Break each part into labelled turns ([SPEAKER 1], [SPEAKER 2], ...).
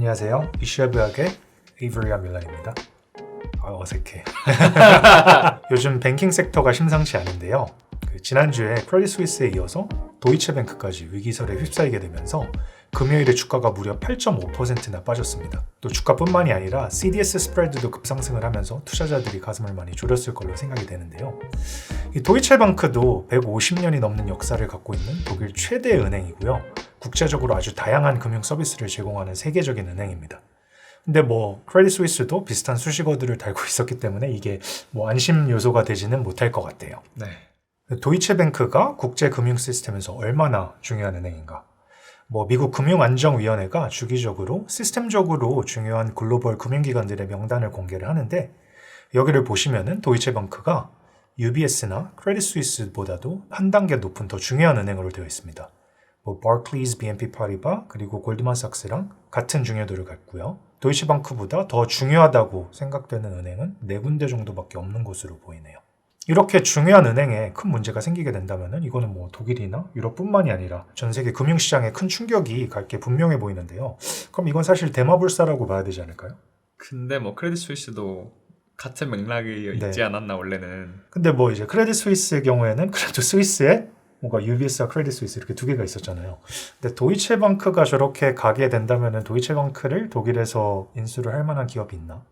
[SPEAKER 1] 안녕하세요. 이슈의학의 에이브리아 밀런입니다. 어색해. 요즘 뱅킹 섹터가 심상치 않은데요. 지난주에 크레딧 스위스에 이어서 도이체뱅크까지 위기설에 휩싸이게 되면서 금요일에 주가가 무려 8.5%나 빠졌습니다. 또 주가뿐만이 아니라 CDS 스프레드도 급상승을 하면서 투자자들이 가슴을 많이 졸였을 걸로 생각이 되는데요. 이 도이체뱅크도 150년이 넘는 역사를 갖고 있는 독일 최대 은행이고요. 국제적으로 아주 다양한 금융 서비스를 제공하는 세계적인 은행입니다. 근데 크레딧 스위스도 비슷한 수식어들을 달고 있었기 때문에 이게 안심 요소가 되지는 못할 것 같아요.
[SPEAKER 2] 네.
[SPEAKER 1] 도이체뱅크가 국제 금융 시스템에서 얼마나 중요한 은행인가? 미국 금융안정위원회가 주기적으로 시스템적으로 중요한 글로벌 금융기관들의 명단을 공개를 하는데 여기를 보시면은 도이체뱅크가 UBS나 크레딧 스위스보다도 한 단계 높은 더 중요한 은행으로 되어 있습니다. 바클리즈, BNP 파리바 그리고 골드만삭스랑 같은 중요도를 갖고요. 도이체뱅크보다 더 중요하다고 생각되는 은행은 4군데 정도밖에 없는 것으로 보이네요. 이렇게 중요한 은행에 큰 문제가 생기게 된다면 이거는 독일이나 유럽뿐만이 아니라 전 세계 금융시장에 큰 충격이 갈 게 분명해 보이는데요. 그럼 이건 사실 대마불사라고 봐야 되지 않을까요?
[SPEAKER 2] 근데 크레딧 스위스도 같은 맥락이 있지 않았나 원래는.
[SPEAKER 1] 근데 이제 크레딧 스위스의 경우에는 그래도 스위스에 UBS와 크레딧 스위스 이렇게 두 개가 있었잖아요. 근데 도이체뱅크가 저렇게 가게 된다면 도이체뱅크를 독일에서 인수를 할 만한 기업이 있나?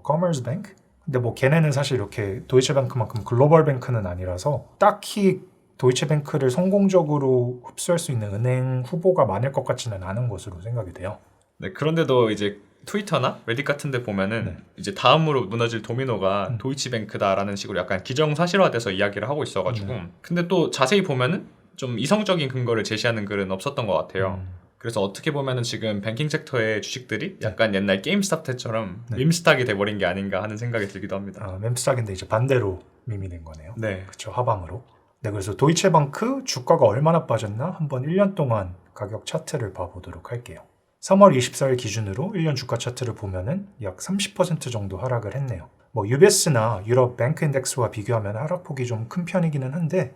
[SPEAKER 1] 커머스뱅크? 근데 걔네는 사실 이렇게 도이체뱅크만큼 글로벌 뱅크는 아니라서 딱히 도이체뱅크를 성공적으로 흡수할 수 있는 은행 후보가 많을 것 같지는 않은 것으로 생각이 돼요.
[SPEAKER 2] 네, 그런데도 이제 트위터나 레딧 같은 데 보면은 이제 다음으로 무너질 도미노가 도이치뱅크다라는 식으로 약간 기정사실화돼서 이야기를 하고 있어가지고 근데 또 자세히 보면은 좀 이성적인 근거를 제시하는 글은 없었던 것 같아요. 그래서 어떻게 보면은 지금 뱅킹 섹터의 주식들이 약간 옛날 게임스탑 때처럼 밈스탁이 돼버린 게 아닌가 하는 생각이 들기도 합니다.
[SPEAKER 1] 밈스탁인데 이제 반대로 밈이 된 거네요.
[SPEAKER 2] 네.
[SPEAKER 1] 그렇죠. 하방으로. 네, 그래서 도이체뱅크 주가가 얼마나 빠졌나 한번 1년 동안 가격 차트를 봐보도록 할게요. 3월 24일 기준으로 1년 주가 차트를 보면은 약 30% 정도 하락을 했네요. UBS나 유럽 뱅크 인덱스와 비교하면 하락폭이 좀 큰 편이기는 한데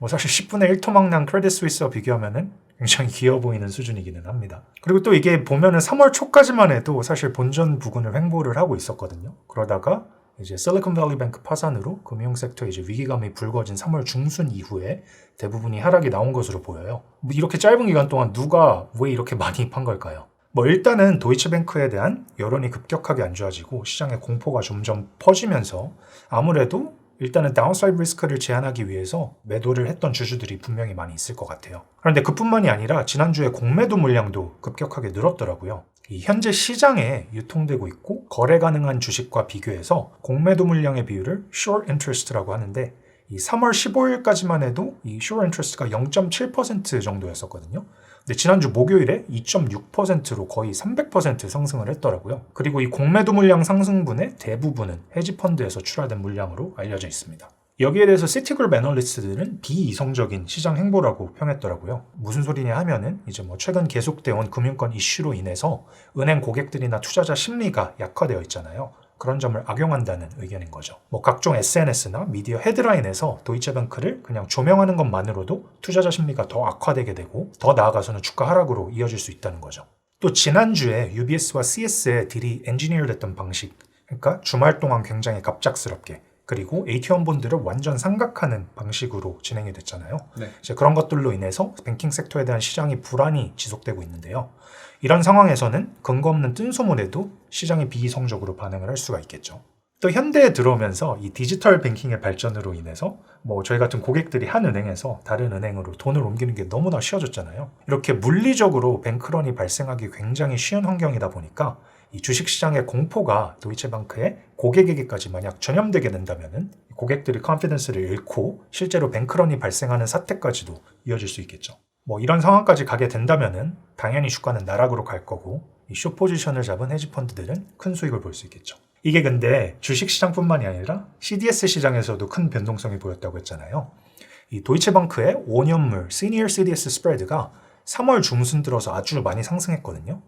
[SPEAKER 1] 사실 10분의 1 토막난 크레딧 스위스와 비교하면은 굉장히 귀여 보이는 수준이기는 합니다. 그리고 또 이게 보면은 3월 초까지만 해도 사실 본전 부근을 횡보를 하고 있었거든요. 그러다가 이제 실리콘밸리 뱅크 파산으로 금융 섹터에 이제 위기감이 불거진 3월 중순 이후에 대부분이 하락이 나온 것으로 보여요. 이렇게 짧은 기간 동안 누가 왜 이렇게 많이 판 걸까요? 일단은 도이체뱅크에 대한 여론이 급격하게 안 좋아지고 시장의 공포가 점점 퍼지면서 아무래도 일단은 다운사이드 리스크를 제한하기 위해서 매도를 했던 주주들이 분명히 많이 있을 것 같아요. 그런데 그뿐만이 아니라 지난주에 공매도 물량도 급격하게 늘었더라고요. 현재 시장에 유통되고 있고 거래 가능한 주식과 비교해서 공매도 물량의 비율을 short interest라고 하는데 이 3월 15일까지만 해도 이 short interest가 0.7% 정도였었거든요. 근데 지난주 목요일에 2.6%로 거의 300% 상승을 했더라고요. 그리고 이 공매도 물량 상승분의 대부분은 헤지펀드에서 출하된 물량으로 알려져 있습니다. 여기에 대해서 시티그룹 애널리스트들은 비이성적인 시장 행보라고 평했더라고요. 무슨 소리냐 하면은 이제 최근 계속되어 온 금융권 이슈로 인해서 은행 고객들이나 투자자 심리가 약화되어 있잖아요. 그런 점을 악용한다는 의견인 거죠. 각종 SNS나 미디어 헤드라인에서 도이체뱅크를 그냥 조명하는 것만으로도 투자자 심리가 더 악화되게 되고 더 나아가서는 주가 하락으로 이어질 수 있다는 거죠. 또 지난주에 UBS와 CS의 딜이 엔지니어 됐던 방식, 그러니까 주말 동안 굉장히 갑작스럽게 그리고 AT1 본드를 완전 삼각하는 방식으로 진행이 됐잖아요.
[SPEAKER 2] 네.
[SPEAKER 1] 이제 그런 것들로 인해서 뱅킹 섹터에 대한 시장이 불안이 지속되고 있는데요. 이런 상황에서는 근거 없는 뜬소문에도 시장이 비이성적으로 반응을 할 수가 있겠죠. 또 현대에 들어오면서 이 디지털 뱅킹의 발전으로 인해서 저희 같은 고객들이 한 은행에서 다른 은행으로 돈을 옮기는 게 너무나 쉬워졌잖아요. 이렇게 물리적으로 뱅크런이 발생하기 굉장히 쉬운 환경이다 보니까 이 주식시장의 공포가 도이체뱅크의 고객에게까지 만약 전염되게 된다면 고객들이 컨피던스를 잃고 실제로 뱅크런이 발생하는 사태까지도 이어질 수 있겠죠. 이런 상황까지 가게 된다면 당연히 주가는 나락으로 갈 거고 이 숏 포지션을 잡은 헤지펀드들은 큰 수익을 볼 수 있겠죠. 이게 근데 주식시장뿐만이 아니라 CDS 시장에서도 큰 변동성이 보였다고 했잖아요. 이 도이체뱅크의 5년물 시니어 CDS 스프레드가 3월 중순 들어서 아주 많이 상승했거든요.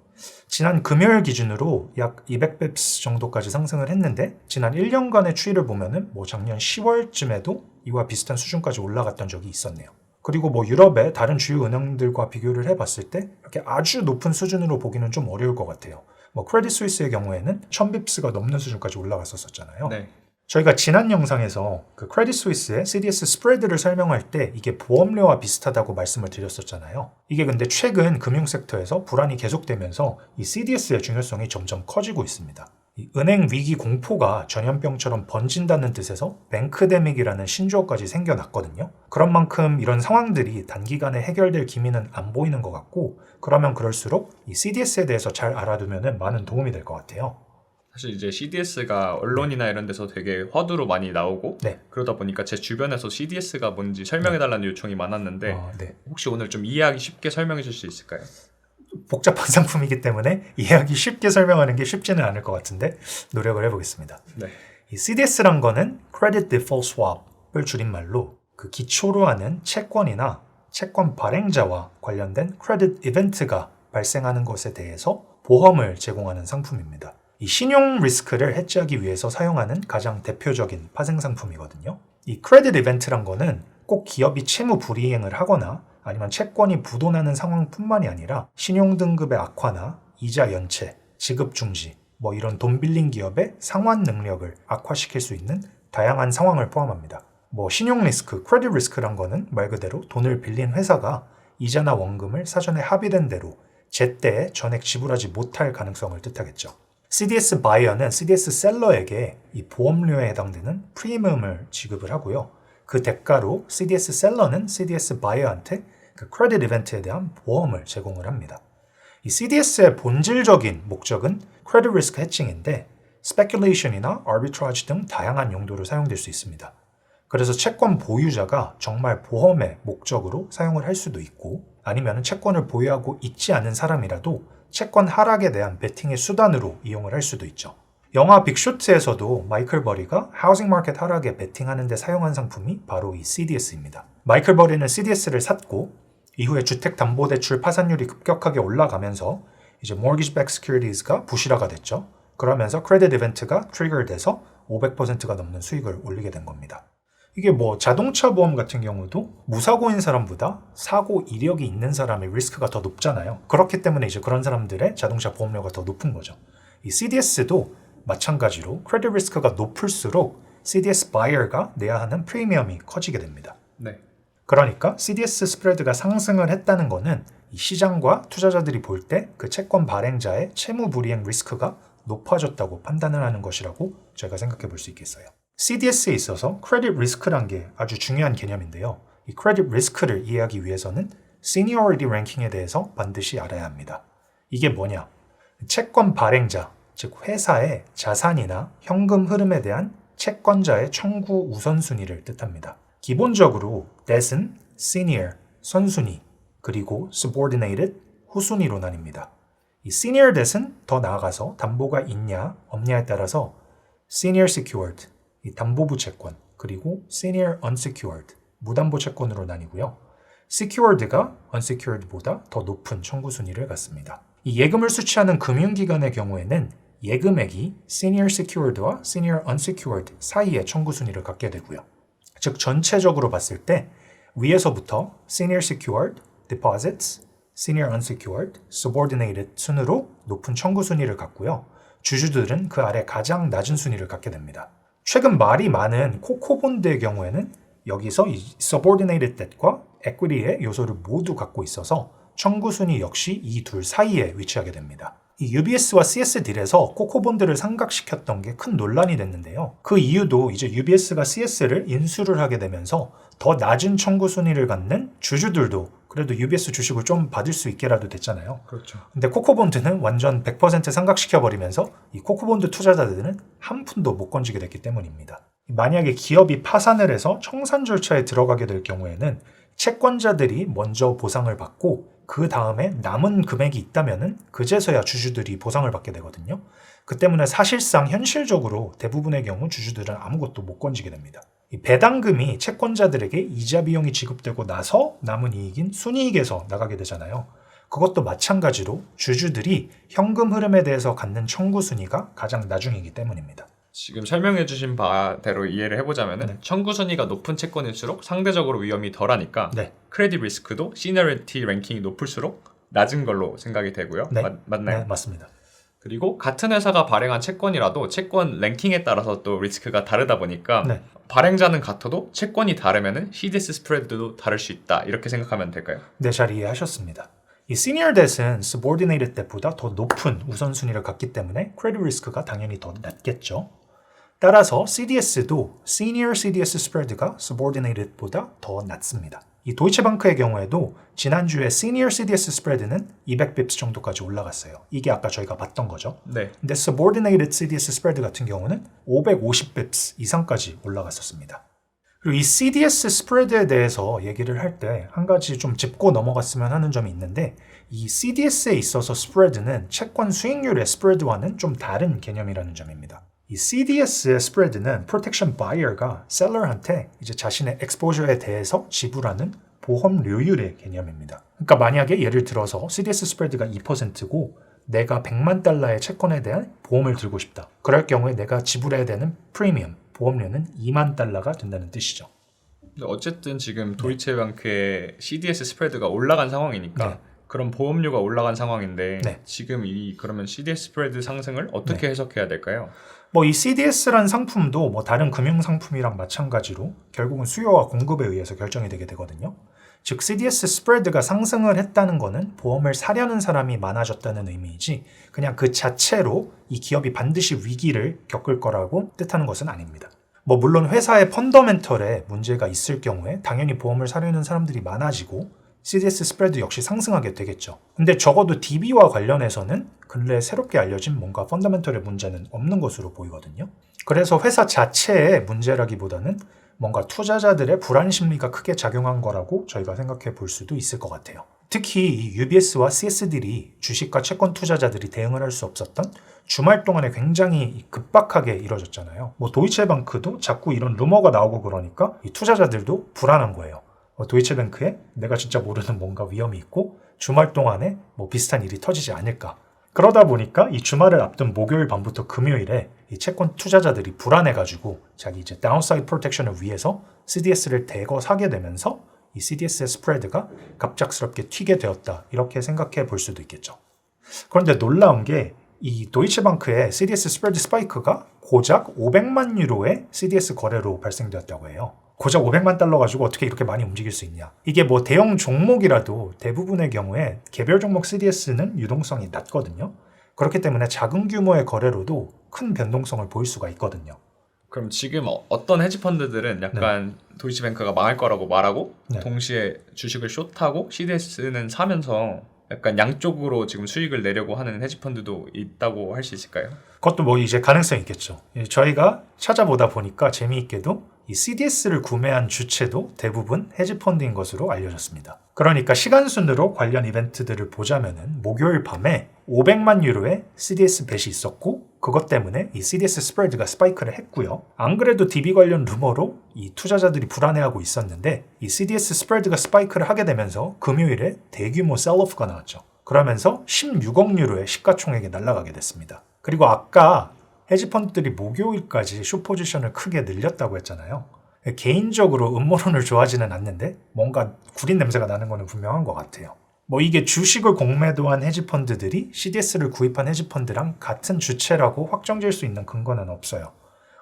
[SPEAKER 1] 지난 금요일 기준으로 약 200bps 정도까지 상승을 했는데 지난 1년간의 추이를 보면은 작년 10월쯤에도 이와 비슷한 수준까지 올라갔던 적이 있었네요. 그리고 뭐 유럽의 다른 주요 은행들과 비교를 해봤을 때 이렇게 아주 높은 수준으로 보기는 좀 어려울 것 같아요. 뭐 크레딧 스위스의 경우에는 1000bps가 넘는 수준까지 올라갔었잖아요.
[SPEAKER 2] 네.
[SPEAKER 1] 저희가 지난 영상에서 그 크레딧 스위스의 CDS 스프레드를 설명할 때 이게 보험료와 비슷하다고 말씀을 드렸었잖아요. 이게 근데 최근 금융 섹터에서 불안이 계속되면서 이 CDS의 중요성이 점점 커지고 있습니다. 이 은행 위기 공포가 전염병처럼 번진다는 뜻에서 뱅크데믹이라는 신조어까지 생겨났거든요. 그런 만큼 이런 상황들이 단기간에 해결될 기미는 안 보이는 것 같고, 그러면 그럴수록 이 CDS에 대해서 잘 알아두면 많은 도움이 될 것 같아요.
[SPEAKER 2] 사실 이제 CDS가 언론이나 이런 데서 되게 화두로 많이 나오고
[SPEAKER 1] 네.
[SPEAKER 2] 그러다 보니까 제 주변에서 CDS가 뭔지 설명해달라는 요청이 많았는데
[SPEAKER 1] 네.
[SPEAKER 2] 혹시 오늘 좀 이해하기 쉽게 설명해 줄 수 있을까요?
[SPEAKER 1] 복잡한 상품이기 때문에 이해하기 쉽게 설명하는 게 쉽지는 않을 것 같은데 노력을 해보겠습니다.
[SPEAKER 2] 네.
[SPEAKER 1] 이 CDS란 거는 Credit Default Swap을 줄임말로 그 기초로 하는 채권이나 채권 발행자와 관련된 크레딧 이벤트가 발생하는 것에 대해서 보험을 제공하는 상품입니다. 이 신용 리스크를 해지하기 위해서 사용하는 가장 대표적인 파생 상품이거든요. 이 크레딧 이벤트란 거는 꼭 기업이 채무 불이행을 하거나 아니면 채권이 부도나는 상황뿐만이 아니라 신용등급의 악화나 이자 연체, 지급 중지, 뭐 이런 돈 빌린 기업의 상환 능력을 악화시킬 수 있는 다양한 상황을 포함합니다. 뭐 신용 리스크, 크레딧 리스크란 거는 말 그대로 돈을 빌린 회사가 이자나 원금을 사전에 합의된 대로 제때에 전액 지불하지 못할 가능성을 뜻하겠죠. CDS 바이어는 CDS 셀러에게 이 보험료에 해당되는 프리미엄을 지급을 하고요. 그 대가로 CDS 셀러는 CDS 바이어한테 그 크레딧 이벤트에 대한 보험을 제공을 합니다. 이 CDS의 본질적인 목적은 크레딧 리스크 해칭인데 스페큘레이션이나 아비트라지 등 다양한 용도로 사용될 수 있습니다. 그래서 채권 보유자가 정말 보험의 목적으로 사용을 할 수도 있고 아니면 채권을 보유하고 있지 않은 사람이라도 채권 하락에 대한 베팅의 수단으로 이용을 할 수도 있죠. 영화 빅쇼트에서도 마이클 버리가 하우징 마켓 하락에 베팅하는 데 사용한 상품이 바로 이 CDS입니다. 마이클 버리는 CDS를 샀고 이후에 주택담보대출 파산율이 급격하게 올라가면서 이제 mortgage backed securities가 부실화가 됐죠. 그러면서 크레딧 이벤트가 트리거돼서 500%가 넘는 수익을 올리게 된 겁니다. 이게 뭐 자동차 보험 같은 경우도 무사고인 사람보다 사고 이력이 있는 사람의 리스크가 더 높잖아요. 그렇기 때문에 이제 그런 사람들의 자동차 보험료가 더 높은 거죠. 이 CDS도 마찬가지로 크레딧 리스크가 높을수록 CDS 바이어가 내야 하는 프리미엄이 커지게 됩니다.
[SPEAKER 2] 네.
[SPEAKER 1] 그러니까 CDS 스프레드가 상승을 했다는 거는 이 시장과 투자자들이 볼 때 그 채권 발행자의 채무 불이행 리스크가 높아졌다고 판단을 하는 것이라고 저희가 생각해 볼 수 있겠어요. CDS에 있어서 크레딧 리스크란 게 아주 중요한 개념인데요. 이 크레딧 리스크를 이해하기 위해서는 시니어리티 랭킹에 대해서 반드시 알아야 합니다. 이게 뭐냐? 채권 발행자, 즉 회사의 자산이나 현금 흐름에 대한 채권자의 청구 우선순위를 뜻합니다. 기본적으로 debt은 senior, 선순위, 그리고 subordinated, 후순위로 나뉩니다. 이 senior debt은 더 나아가서 담보가 있냐 없냐에 따라서 senior secured, 이 담보부 채권, 그리고 senior unsecured, 무담보 채권으로 나뉘고요. secured가 unsecured보다 더 높은 청구 순위를 갖습니다. 이 예금을 수취하는 금융기관의 경우에는 예금액이 senior secured와 senior unsecured 사이의 청구 순위를 갖게 되고요. 즉 전체적으로 봤을 때 위에서부터 senior secured, deposits, senior unsecured, subordinated 순으로 높은 청구 순위를 갖고요. 주주들은 그 아래 가장 낮은 순위를 갖게 됩니다. 최근 말이 많은 코코본드의 경우에는 여기서 이 subordinated debt과 equity의 요소를 모두 갖고 있어서 청구 순위 역시 이 둘 사이에 위치하게 됩니다. 이 UBS와 CS 딜에서 코코본드를 상각시켰던 게 큰 논란이 됐는데요. 그 이유도 이제 UBS가 CS를 인수를 하게 되면서 더 낮은 청구 순위를 갖는 주주들도 그래도 UBS 주식을 좀 받을 수 있게라도 됐잖아요.
[SPEAKER 2] 그렇죠.
[SPEAKER 1] 근데 코코본드는 완전 100% 상각시켜버리면서 이 코코본드 투자자들은 한 푼도 못 건지게 됐기 때문입니다. 만약에 기업이 파산을 해서 청산 절차에 들어가게 될 경우에는 채권자들이 먼저 보상을 받고 그 다음에 남은 금액이 있다면은 그제서야 주주들이 보상을 받게 되거든요. 그 때문에 사실상 현실적으로 대부분의 경우 주주들은 아무것도 못 건지게 됩니다. 이 배당금이 채권자들에게 이자 비용이 지급되고 나서 남은 이익인 순이익에서 나가게 되잖아요. 그것도 마찬가지로 주주들이 현금 흐름에 대해서 갖는 청구 순위가 가장 나중이기 때문입니다.
[SPEAKER 2] 지금 설명해주신 바대로 이해를 해보자면은
[SPEAKER 1] 네.
[SPEAKER 2] 청구 순위가 높은 채권일수록 상대적으로 위험이 덜하니까
[SPEAKER 1] 네.
[SPEAKER 2] 크레딧 리스크도 시니어리티 랭킹이 높을수록 낮은 걸로 생각이 되고요.
[SPEAKER 1] 네.
[SPEAKER 2] 맞나요?
[SPEAKER 1] 네, 맞습니다.
[SPEAKER 2] 그리고 같은 회사가 발행한 채권이라도 채권 랭킹에 따라서 또 리스크가 다르다 보니까
[SPEAKER 1] 네.
[SPEAKER 2] 발행자는 같아도 채권이 다르면은 CDS 스프레드도 다를 수 있다 이렇게 생각하면 될까요?
[SPEAKER 1] 네, 잘 이해하셨습니다. 이 시니어 뎃은 subordinated 뎃보다 더 높은 우선순위를 갖기 때문에 크레딧 리스크가 당연히 더 낮겠죠. 따라서 CDS도 Senior CDS 스프레드가 Subordinated보다 더 낮습니다. 이 도이체방크의 경우에도 지난주에 Senior CDS 스프레드는 200bps 정도까지 올라갔어요. 이게 아까 저희가 봤던 거죠.
[SPEAKER 2] 네.
[SPEAKER 1] 근데 Subordinated CDS 스프레드 같은 경우는 550bps 이상까지 올라갔었습니다. 그리고 이 CDS 스프레드에 대해서 얘기를 할 때 한 가지 좀 짚고 넘어갔으면 하는 점이 있는데 이 CDS에 있어서 스프레드는 채권 수익률의 스프레드와는 좀 다른 개념이라는 점입니다. 이 CDS의 스프레드는 protection buyer가 셀러한테 이제 자신의 exposure에 대해서 지불하는 보험료율의 개념입니다. 그러니까 만약에 예를 들어서 CDS 스프레드가 2%고 내가 100만 달러의 채권에 대한 보험을 들고 싶다. 그럴 경우에 내가 지불해야 되는 프리미엄, 보험료는 2만 달러가 된다는 뜻이죠.
[SPEAKER 2] 근데 어쨌든 지금 도이체방크의 CDS 스프레드가 올라간 상황이니까
[SPEAKER 1] 네.
[SPEAKER 2] 그런 보험료가 올라간 상황인데
[SPEAKER 1] 네.
[SPEAKER 2] 지금 이 그러면 CDS 스프레드 상승을 어떻게 해석해야 될까요?
[SPEAKER 1] 이 CDS라는 상품도 다른 금융 상품이랑 마찬가지로 결국은 수요와 공급에 의해서 결정이 되게 되거든요. 즉 CDS 스프레드가 상승을 했다는 거는 보험을 사려는 사람이 많아졌다는 의미이지 그냥 그 자체로 이 기업이 반드시 위기를 겪을 거라고 뜻하는 것은 아닙니다. 물론 회사의 펀더멘털에 문제가 있을 경우에 당연히 보험을 사려는 사람들이 많아지고 CDS 스프레드 역시 상승하게 되겠죠. 근데 적어도 DB와 관련해서는 근래에 새롭게 알려진 뭔가 펀더멘털의 문제는 없는 것으로 보이거든요. 그래서 회사 자체의 문제라기보다는 뭔가 투자자들의 불안 심리가 크게 작용한 거라고 저희가 생각해 볼 수도 있을 것 같아요. 특히 이 UBS와 CS들이 주식과 채권 투자자들이 대응을 할 수 없었던 주말 동안에 굉장히 급박하게 이뤄졌잖아요. 도이체방크도 자꾸 이런 루머가 나오고 그러니까 이 투자자들도 불안한 거예요. 도이체뱅크에 내가 진짜 모르는 뭔가 위험이 있고 주말 동안에 비슷한 일이 터지지 않을까. 그러다 보니까 이 주말을 앞둔 목요일 밤부터 금요일에 이 채권 투자자들이 불안해가지고 자기 이제 다운사이드 프로텍션을 위해서 CDS를 대거 사게 되면서 이 CDS의 스프레드가 갑작스럽게 튀게 되었다. 이렇게 생각해 볼 수도 있겠죠. 그런데 놀라운 게 이 도이체방크의 CDS 스프레드 스파이크가 고작 500만 유로의 CDS 거래로 발생되었다고 해요. 고작 500만 달러 가지고 어떻게 이렇게 많이 움직일 수 있냐. 이게 대형 종목이라도 대부분의 경우에 개별 종목 CDS는 유동성이 낮거든요. 그렇기 때문에 작은 규모의 거래로도 큰 변동성을 보일 수가 있거든요.
[SPEAKER 2] 그럼 지금 어떤 헤지펀드들은 약간 도이치뱅크가 망할 거라고 말하고 동시에 주식을 숏하고 CDS는 사면서 약간 양쪽으로 지금 수익을 내려고 하는 헤지펀드도 있다고 할 수 있을까요?
[SPEAKER 1] 그것도 이제 가능성이 있겠죠. 저희가 찾아보다 보니까 재미있게도 이 CDS를 구매한 주체도 대부분 헤지펀드인 것으로 알려졌습니다. 그러니까 시간순으로 관련 이벤트들을 보자면은 목요일 밤에 500만 유로의 CDS 벳이 있었고 그것 때문에 이 CDS 스프레드가 스파이크를 했고요. 안 그래도 DB 관련 루머로 이 투자자들이 불안해하고 있었는데 이 CDS 스프레드가 스파이크를 하게 되면서 금요일에 대규모 셀오프가 나왔죠. 그러면서 16억 유로의 시가총액이 날아가게 됐습니다. 그리고 아까 헤지펀드들이 목요일까지 숏포지션을 크게 늘렸다고 했잖아요. 개인적으로 음모론을 좋아하지는 않는데 뭔가 구린 냄새가 나는 거는 분명한 것 같아요. 이게 주식을 공매도한 헤지펀드들이 CDS를 구입한 헤지펀드랑 같은 주체라고 확정질 수 있는 근거는 없어요.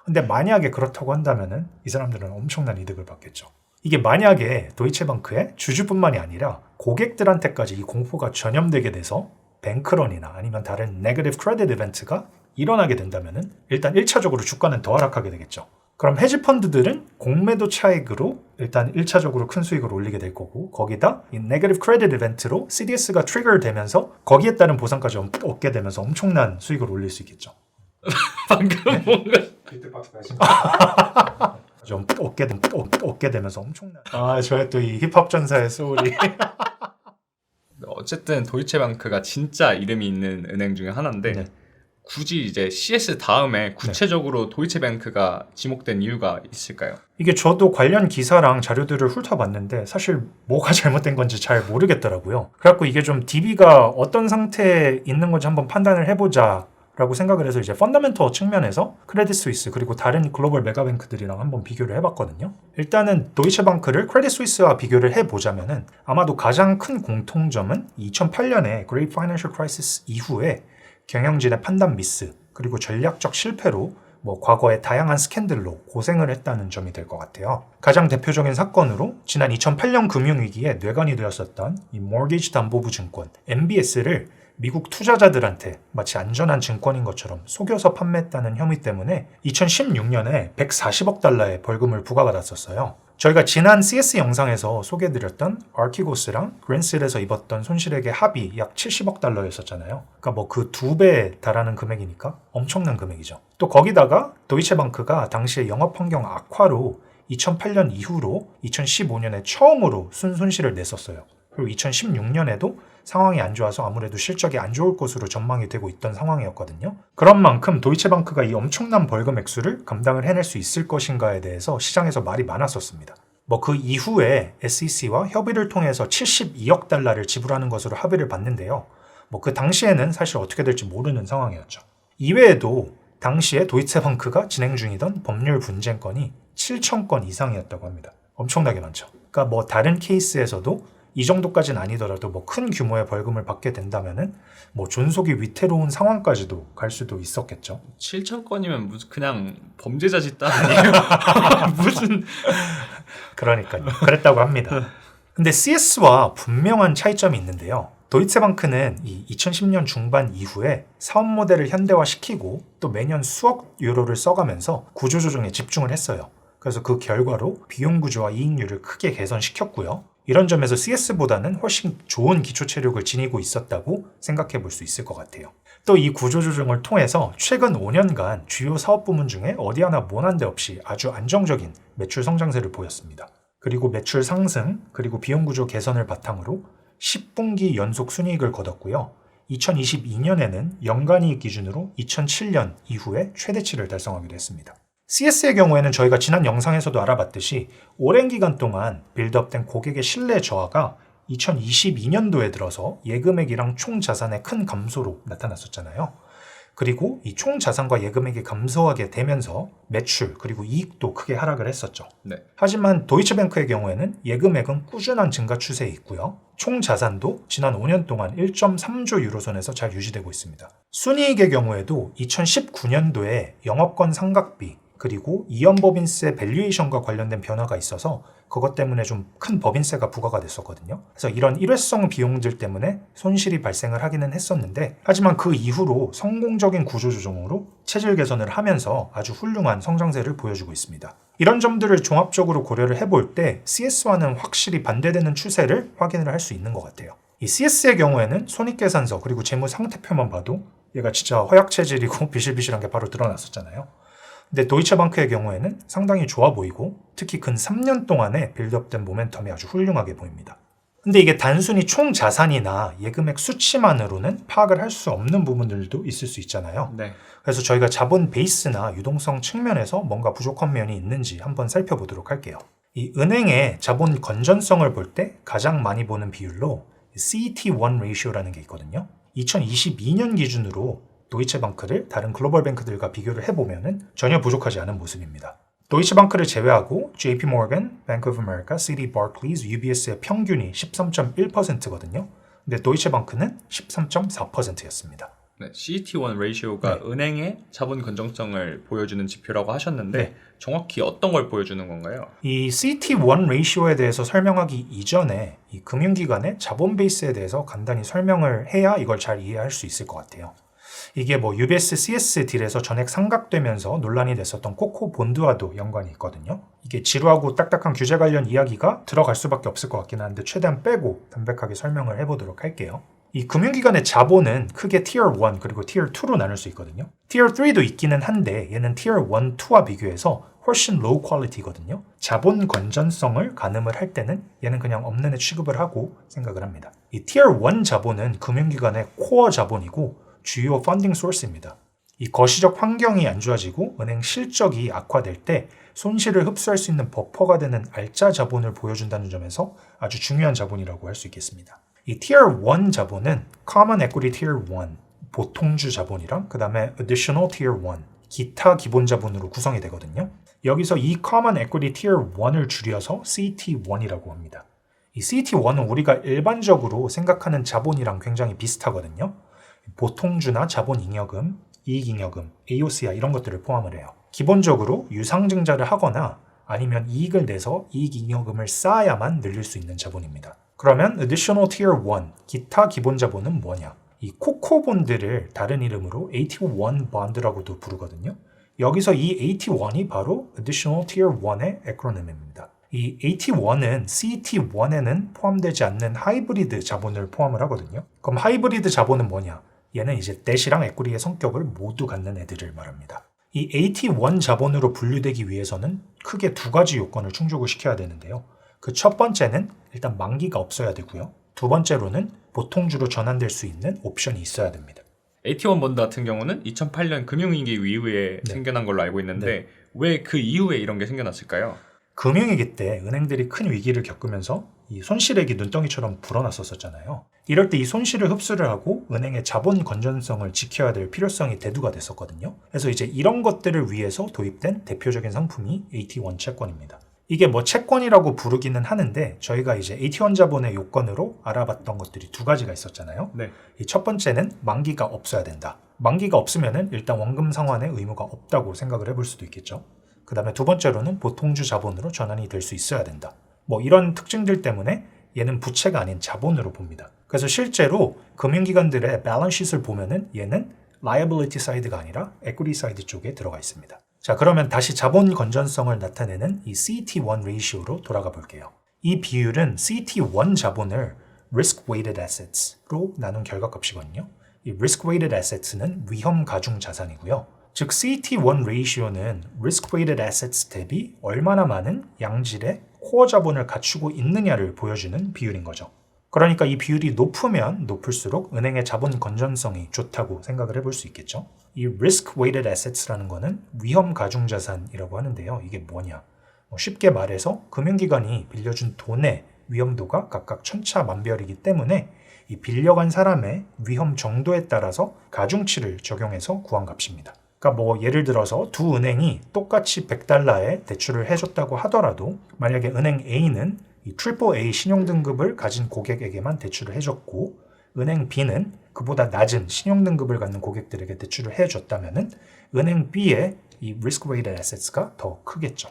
[SPEAKER 1] 근데 만약에 그렇다고 한다면은 이 사람들은 엄청난 이득을 받겠죠. 이게 만약에 도이체방크의 주주뿐만이 아니라 고객들한테까지 이 공포가 전염되게 돼서 뱅크런이나 아니면 다른 네거티브 크레딧 이벤트가 일어나게 된다면은 일단 1차적으로 주가는 더 하락하게 되겠죠. 그럼 헤지펀드들은 공매도 차익으로 일단 1차적으로 큰 수익을 올리게 될 거고 거기다 이 네거티브 크레딧 이벤트로 CDS가 트리거 되면서 거기에 따른 보상까지 얻게 되면서 엄청난 수익을 올릴 수 있겠죠.
[SPEAKER 2] 방금 뭔가
[SPEAKER 1] 좀 얻게 되면서 엄청난 저의 또 이 힙합 전사의 소울이
[SPEAKER 2] 어쨌든 도이체방크가 진짜 이름이 있는 은행 중에 하나인데 굳이 이제 CS 다음에 구체적으로 도이체뱅크가 지목된 이유가 있을까요?
[SPEAKER 1] 이게 저도 관련 기사랑 자료들을 훑어봤는데 사실 뭐가 잘못된 건지 잘 모르겠더라고요. 그래갖고 이게 좀 DB가 어떤 상태에 있는 건지 한번 판단을 해보자 라고 생각을 해서 이제 펀더멘털 측면에서 크레딧 스위스 그리고 다른 글로벌 메가뱅크들이랑 한번 비교를 해봤거든요. 일단은 도이체방크를 크레딧 스위스와 비교를 해보자면은 아마도 가장 큰 공통점은 2008년에 Great Financial Crisis 이후에 경영진의 판단 미스 그리고 전략적 실패로 과거에 다양한 스캔들로 고생을 했다는 점이 될 것 같아요. 가장 대표적인 사건으로 지난 2008년 금융위기에 뇌관이 되었었던 이 모기지 담보부 증권 MBS를 미국 투자자들한테 마치 안전한 증권인 것처럼 속여서 판매했다는 혐의 때문에 2016년에 140억 달러의 벌금을 부과받았었어요. 저희가 지난 CS 영상에서 소개해드렸던 아키고스랑 그랜슬에서 입었던 손실액의 합이 약 70억 달러였었잖아요. 그러니까 그 2배에 달하는 금액이니까 엄청난 금액이죠. 또 거기다가 도이체방크가 당시에 영업 환경 악화로 2008년 이후로 2015년에 처음으로 순손실을 냈었어요. 그리고 2016년에도 상황이 안 좋아서 아무래도 실적이 안 좋을 것으로 전망이 되고 있던 상황이었거든요. 그런 만큼 도이체방크가 이 엄청난 벌금 액수를 감당을 해낼 수 있을 것인가에 대해서 시장에서 말이 많았었습니다. 그 이후에 SEC와 협의를 통해서 72억 달러를 지불하는 것으로 합의를 봤는데요. 그 당시에는 사실 어떻게 될지 모르는 상황이었죠. 이외에도 당시에 도이체방크가 진행 중이던 법률 분쟁건이 7,000건 이상이었다고 합니다. 엄청나게 많죠. 그러니까 다른 케이스에서도 이 정도까지는 아니더라도 큰 규모의 벌금을 받게 된다면은 존속이 위태로운 상황까지도 갈 수도 있었겠죠.
[SPEAKER 2] 7,000건이면 무슨 그냥 범죄자 집단 아니에요? 무슨
[SPEAKER 1] 그러니까요. 그랬다고 합니다. 근데 CS와 분명한 차이점이 있는데요. 도이체방크는 이 2010년 중반 이후에 사업 모델을 현대화시키고 또 매년 수억 유로를 써가면서 구조조정에 집중을 했어요. 그래서 그 결과로 비용 구조와 이익률을 크게 개선시켰고요. 이런 점에서 CS보다는 훨씬 좋은 기초 체력을 지니고 있었다고 생각해 볼 수 있을 것 같아요. 또 이 구조조정을 통해서 최근 5년간 주요 사업 부문 중에 어디 하나 모난 데 없이 아주 안정적인 매출 성장세를 보였습니다. 그리고 매출 상승, 그리고 비용 구조 개선을 바탕으로 10분기 연속 순이익을 거뒀고요. 2022년에는 연간이익 기준으로 2007년 이후에 최대치를 달성하기도 했습니다. CS의 경우에는 저희가 지난 영상에서도 알아봤듯이 오랜 기간 동안 빌드업된 고객의 신뢰 저하가 2022년도에 들어서 예금액이랑 총 자산의 큰 감소로 나타났었잖아요. 그리고 이 총 자산과 예금액이 감소하게 되면서 매출 그리고 이익도 크게 하락을 했었죠.
[SPEAKER 2] 네.
[SPEAKER 1] 하지만 도이체뱅크의 경우에는 예금액은 꾸준한 증가 추세에 있고요. 총 자산도 지난 5년 동안 1.3조 유로선에서 잘 유지되고 있습니다. 순이익의 경우에도 2019년도에 영업권 상각비 그리고 이연법인세 밸류에이션과 관련된 변화가 있어서 그것 때문에 좀 큰 법인세가 부과가 됐었거든요. 그래서 이런 일회성 비용들 때문에 손실이 발생을 하기는 했었는데 하지만 그 이후로 성공적인 구조조정으로 체질 개선을 하면서 아주 훌륭한 성장세를 보여주고 있습니다. 이런 점들을 종합적으로 고려를 해볼 때 CS와는 확실히 반대되는 추세를 확인을 할 수 있는 것 같아요. 이 CS의 경우에는 손익계산서 그리고 재무 상태표만 봐도 얘가 진짜 허약 체질이고 비실비실한 게 바로 드러났었잖아요. 근데 도이체방크의 경우에는 상당히 좋아 보이고 특히 근 3년 동안에 빌드업된 모멘텀이 아주 훌륭하게 보입니다. 근데 이게 단순히 총 자산이나 예금액 수치만으로는 파악을 할 수 없는 부분들도 있을 수 있잖아요.
[SPEAKER 2] 네.
[SPEAKER 1] 그래서 저희가 자본 베이스나 유동성 측면에서 뭔가 부족한 면이 있는지 한번 살펴보도록 할게요. 이 은행의 자본 건전성을 볼 때 가장 많이 보는 비율로 CET1 레이시오라는 게 있거든요. 2022년 기준으로 도이체방크를 다른 글로벌 뱅크들과 비교를 해보면 전혀 부족하지 않은 모습입니다. 도이체방크를 제외하고 JP모건, Bank of America, CD Barclays, UBS의 평균이 13.1%거든요. 근데 도이체방크는 13.4%였습니다.
[SPEAKER 2] 네, CET1 레이시오가 은행의 자본 건전성을 보여주는 지표라고 하셨는데 정확히 어떤 걸 보여주는 건가요?
[SPEAKER 1] 이 CET1 레이시오에 대해서 설명하기 이전에 이 금융기관의 자본 베이스에 대해서 간단히 설명을 해야 이걸 잘 이해할 수 있을 것 같아요. 이게 UBS CS 딜에서 전액 상각되면서 논란이 됐었던 코코 본드와도 연관이 있거든요. 이게 지루하고 딱딱한 규제 관련 이야기가 들어갈 수밖에 없을 것 같긴 한데 최대한 빼고 담백하게 설명을 해보도록 할게요. 이 금융기관의 자본은 크게 Tier 1 그리고 Tier 2로 나눌 수 있거든요. Tier 3도 있기는 한데 얘는 Tier 1, 2와 비교해서 훨씬 low quality거든요. 자본 건전성을 가늠을 할 때는 얘는 그냥 없는 애 취급을 하고 생각을 합니다. 이 Tier 1 자본은 금융기관의 코어 자본이고 주요 펀딩 소스입니다. 이 거시적 환경이 안 좋아지고 은행 실적이 악화될 때 손실을 흡수할 수 있는 버퍼가 되는 알짜 자본을 보여준다는 점에서 아주 중요한 자본이라고 할 수 있겠습니다. 이 Tier 1 자본은 Common Equity Tier 1, 보통주 자본이랑 그 다음에 Additional Tier 1, 기타 기본 자본으로 구성이 되거든요. 여기서 이 Common Equity Tier 1을 줄여서 CET1이라고 합니다. 이 CET1은 우리가 일반적으로 생각하는 자본이랑 굉장히 비슷하거든요. 보통주나 자본잉여금, 이익잉여금, AOCI 이런 것들을 포함을 해요. 기본적으로 유상증자를 하거나 아니면 이익을 내서 이익잉여금을 쌓아야만 늘릴 수 있는 자본입니다. 그러면 Additional Tier 1, 기타 기본 자본은 뭐냐? 이 코코본드를 다른 이름으로 AT1 본드라고도 부르거든요. 여기서 이 AT1이 바로 Additional Tier 1의 에크로님입니다. 이 AT1은 CET1에는 포함되지 않는 하이브리드 자본을 포함을 하거든요. 그럼 하이브리드 자본은 뭐냐? 얘는 이제 뎃이랑 에quity 성격을 모두 갖는 애들을 말합니다. 이 AT1 자본으로 분류되기 위해서는 크게 두 가지 요건을 충족을 시켜야 되는데요. 그 첫 번째는 일단 만기가 없어야 되고요. 두 번째로는 보통주로 전환될 수 있는 옵션이 있어야 됩니다.
[SPEAKER 2] AT1 본드 같은 경우는 2008년 금융위기 이후에 생겨난 걸로 알고 있는데 왜 그 이후에 이런 게 생겨났을까요?
[SPEAKER 1] 금융위기 때 은행들이 큰 위기를 겪으면서 이 손실액이 눈덩이처럼 불어났었잖아요. 이럴 때 이 손실을 흡수를 하고 은행의 자본 건전성을 지켜야 될 필요성이 대두가 됐었거든요. 그래서 이제 이런 것들을 위해서 도입된 대표적인 상품이 AT1 채권입니다. 이게 뭐 채권이라고 부르기는 하는데 저희가 이제 AT1 자본의 요건으로 알아봤던 것들이 두 가지가 있었잖아요.
[SPEAKER 2] 네.
[SPEAKER 1] 이 첫 번째는 만기가 없어야 된다. 만기가 없으면은 일단 원금 상환의 의무가 없다고 생각을 해볼 수도 있겠죠. 그 다음에 두 번째로는 보통주 자본으로 전환이 될 수 있어야 된다. 뭐 이런 특징들 때문에 얘는 부채가 아닌 자본으로 봅니다. 그래서 실제로 금융기관들의 밸런스시트를 보면은 얘는 liability 사이드가 아니라 equity 사이드 쪽에 들어가 있습니다. 자, 그러면 다시 자본 건전성을 나타내는 이 CET1 레이시오로 돌아가 볼게요. 이 비율은 CET1 자본을 risk-weighted assets로 나눈 결과값이거든요. 이 risk-weighted assets는 위험 가중 자산이고요. 즉 CET1 레이시오는 risk-weighted assets 대비 얼마나 많은 양질의 코어 자본을 갖추고 있느냐를 보여주는 비율인 거죠. 그러니까 이 비율이 높으면 높을수록 은행의 자본 건전성이 좋다고 생각을 해볼 수 있겠죠. 이 risk-weighted assets라는 거는 위험 가중 자산이라고 하는데요. 이게 뭐냐? 쉽게 말해서 금융기관이 빌려준 돈의 위험도가 각각 천차만별이기 때문에 이 빌려간 사람의 위험 정도에 따라서 가중치를 적용해서 구한 값입니다. 그러니까 뭐 예를 들어서 두 은행이 똑같이 $100에 대출을 해줬다고 하더라도 만약에 은행 A는 이 AAA 신용등급을 가진 고객에게만 대출을 해줬고 은행 B는 그보다 낮은 신용등급을 갖는 고객들에게 대출을 해줬다면은 은행 B의 이 risk-weighted assets가 더 크겠죠.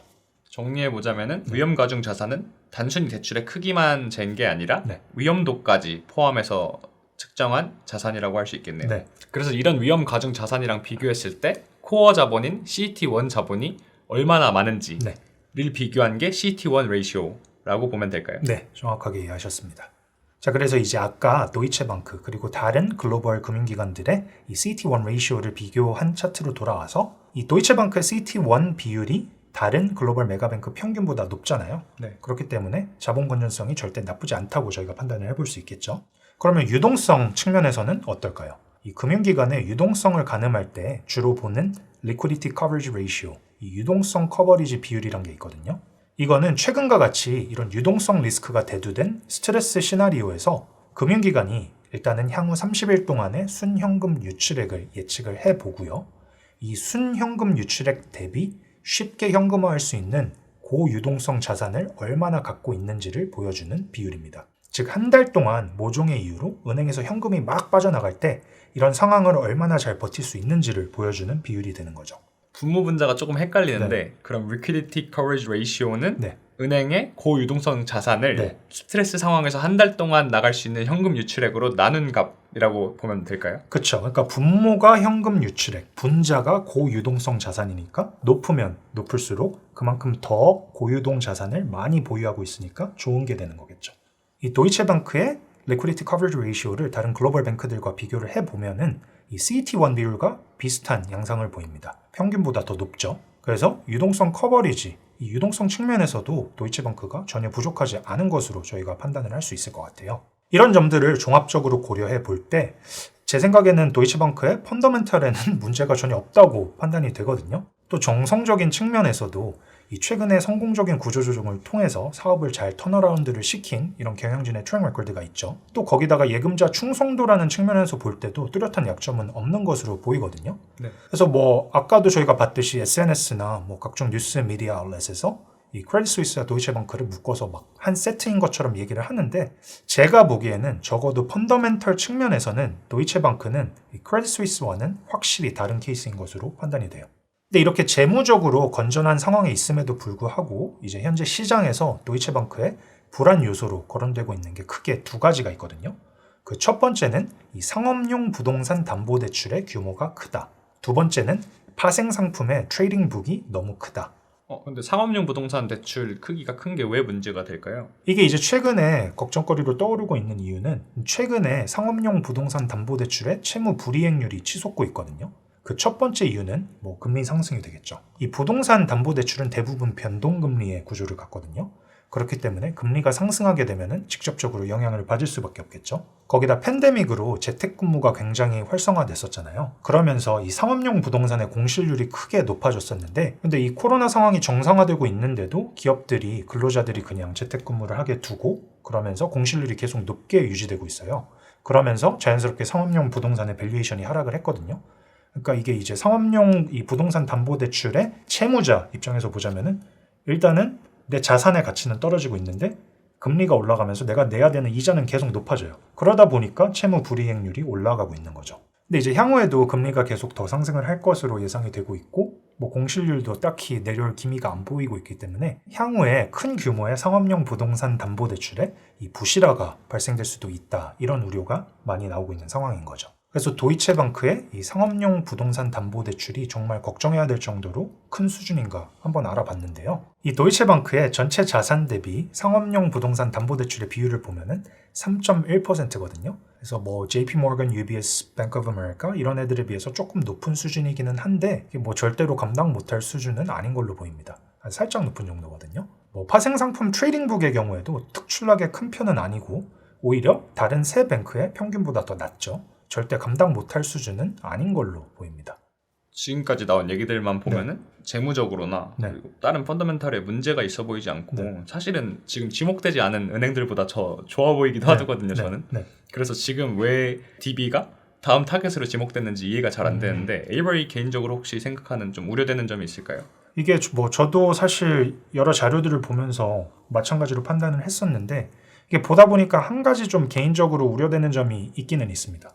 [SPEAKER 2] 정리해보자면은 위험 가중 자산은 단순히 대출의 크기만 잰 게 아니라 위험도까지 포함해서 측정한 자산이라고 할 수 있겠네요.
[SPEAKER 1] 네.
[SPEAKER 2] 그래서 이런 위험 가중 자산이랑 비교했을 때 코어 자본인 CET1 자본이 얼마나 많은지를 비교한 게 CET1 레이시오라고 보면 될까요?
[SPEAKER 1] 네, 정확하게 이해하셨습니다. 자, 그래서 이제 아까 도이체방크 그리고 다른 글로벌 금융기관들의 이 CET1 레이시오를 비교한 차트로 돌아와서 이 도이체방크의 CET1 비율이 다른 글로벌 메가뱅크 평균보다 높잖아요. 그렇기 때문에 자본 건전성이 절대 나쁘지 않다고 저희가 판단을 해볼 수 있겠죠. 그러면 유동성 측면에서는 어떨까요? 이 금융기관의 유동성을 가늠할 때 주로 보는 Liquidity Coverage Ratio, 이 유동성 커버리지 비율이란 게 있거든요. 이거는 최근과 같이 이런 유동성 리스크가 대두된 스트레스 시나리오에서 금융기관이 일단은 향후 30일 동안의 순현금 유출액을 예측을 해보고요. 이 순현금 유출액 대비 쉽게 현금화할 수 있는 고유동성 자산을 얼마나 갖고 있는지를 보여주는 비율입니다. 즉, 한 달 동안 모종의 이유로 은행에서 현금이 막 빠져나갈 때 이런 상황을 얼마나 잘 버틸 수 있는지를 보여주는 비율이 되는 거죠.
[SPEAKER 2] 분모분자가 조금 헷갈리는데 그럼 Liquidity Coverage Ratio는 은행의 고유동성 자산을 스트레스 상황에서 한 달 동안 나갈 수 있는 현금 유출액으로 나눈 값이라고 보면 될까요?
[SPEAKER 1] 그렇죠. 그러니까 분모가 현금 유출액, 분자가 고유동성 자산이니까 높으면 높을수록 그만큼 더 고유동 자산을 많이 보유하고 있으니까 좋은 게 되는 거겠죠. 이 도이체방크의 Liquidity Coverage Ratio를 다른 글로벌 뱅크들과 비교를 해보면은 이 CET1 비율과 비슷한 양상을 보입니다. 평균보다 더 높죠. 그래서 유동성 커버리지, 이 유동성 측면에서도 도이체방크가 전혀 부족하지 않은 것으로 저희가 판단을 할 수 있을 것 같아요. 이런 점들을 종합적으로 고려해 볼 때 제 생각에는 도이체방크의 펀더멘털에는 문제가 전혀 없다고 판단이 되거든요. 또 정성적인 측면에서도 이 최근에 성공적인 구조조정을 통해서 사업을 잘 턴어라운드를 시킨 이런 경영진의 트랙 레코드가 있죠. 또 거기다가 예금자 충성도라는 측면에서 볼 때도 뚜렷한 약점은 없는 것으로 보이거든요.
[SPEAKER 2] 네.
[SPEAKER 1] 그래서 뭐 아까도 저희가 봤듯이 SNS나 뭐 각종 뉴스 미디어 아울렛에서 이 크레딧 스위스와 도이체방크를 묶어서 막 한 세트인 것처럼 얘기를 하는데 제가 보기에는 적어도 펀더멘털 측면에서는 도이체방크는 이 크레딧 스위스와는 확실히 다른 케이스인 것으로 판단이 돼요. 근데 이렇게 재무적으로 건전한 상황에 있음에도 불구하고 이제 현재 시장에서 도이체방크의 불안 요소로 거론되고 있는 게 크게 두 가지가 있거든요. 그 첫 번째는 이 상업용 부동산 담보대출의 규모가 크다. 두 번째는 파생 상품의 트레이딩 북이 너무 크다.
[SPEAKER 2] 근데 상업용 부동산 대출 크기가 큰 게 왜 문제가 될까요?
[SPEAKER 1] 이게 이제 최근에 걱정거리로 떠오르고 있는 이유는 최근에 상업용 부동산 담보대출의 채무 불이행률이 치솟고 있거든요. 그 첫 번째 이유는 뭐 금리 상승이 되겠죠. 이 부동산 담보대출은 대부분 변동금리의 구조를 갖거든요. 그렇기 때문에 금리가 상승하게 되면 직접적으로 영향을 받을 수밖에 없겠죠. 거기다 팬데믹으로 재택근무가 굉장히 활성화됐었잖아요. 그러면서 이 상업용 부동산의 공실률이 크게 높아졌었는데 근데 이 코로나 상황이 정상화되고 있는데도 기업들이 근로자들이 그냥 재택근무를 하게 두고 그러면서 공실률이 계속 높게 유지되고 있어요. 그러면서 자연스럽게 상업용 부동산의 밸류에이션이 하락을 했거든요. 그러니까 이게 이제 상업용 이 부동산 담보대출의 채무자 입장에서 보자면은 일단은 내 자산의 가치는 떨어지고 있는데 금리가 올라가면서 내가 내야 되는 이자는 계속 높아져요. 그러다 보니까 채무 불이행률이 올라가고 있는 거죠. 근데 이제 향후에도 금리가 계속 더 상승을 할 것으로 예상이 되고 있고 뭐 공실률도 딱히 내려올 기미가 안 보이고 있기 때문에 향후에 큰 규모의 상업용 부동산 담보대출에 이 부실화가 발생될 수도 있다. 이런 우려가 많이 나오고 있는 상황인 거죠. 그래서 도이체방크의 이 상업용 부동산 담보대출이 정말 걱정해야 될 정도로 큰 수준인가 한번 알아봤는데요. 이 도이체방크의 전체 자산 대비 상업용 부동산 담보대출의 비율을 보면은 3.1%거든요. 그래서 뭐 JP모건, UBS, Bank of America 이런 애들에 비해서 조금 높은 수준이기는 한데 이게 뭐 절대로 감당 못할 수준은 아닌 걸로 보입니다. 살짝 높은 정도거든요. 뭐 파생상품 트레이딩북의 경우에도 특출나게 큰 편은 아니고 오히려 다른 세 뱅크의 평균보다 더 낮죠. 절대 감당 못할 수준은 아닌 걸로 보입니다.
[SPEAKER 2] 지금까지 나온 얘기들만 보면은 재무적으로나
[SPEAKER 1] 네.
[SPEAKER 2] 그리고 다른 펀더멘털에 문제가 있어 보이지 않고 사실은 지금 지목되지 않은 은행들보다 더 좋아 보이기도 하거든요. 저는. 그래서 지금 왜 DB가 다음 타겟으로 지목됐는지 이해가 잘 안 되는데 에이버리 개인적으로 혹시 생각하는 좀 우려되는 점이 있을까요?
[SPEAKER 1] 이게 뭐 저도 사실 여러 자료들을 보면서 마찬가지로 판단을 했었는데 이게 보다 보니까 한 가지 좀 개인적으로 우려되는 점이 있기는 있습니다.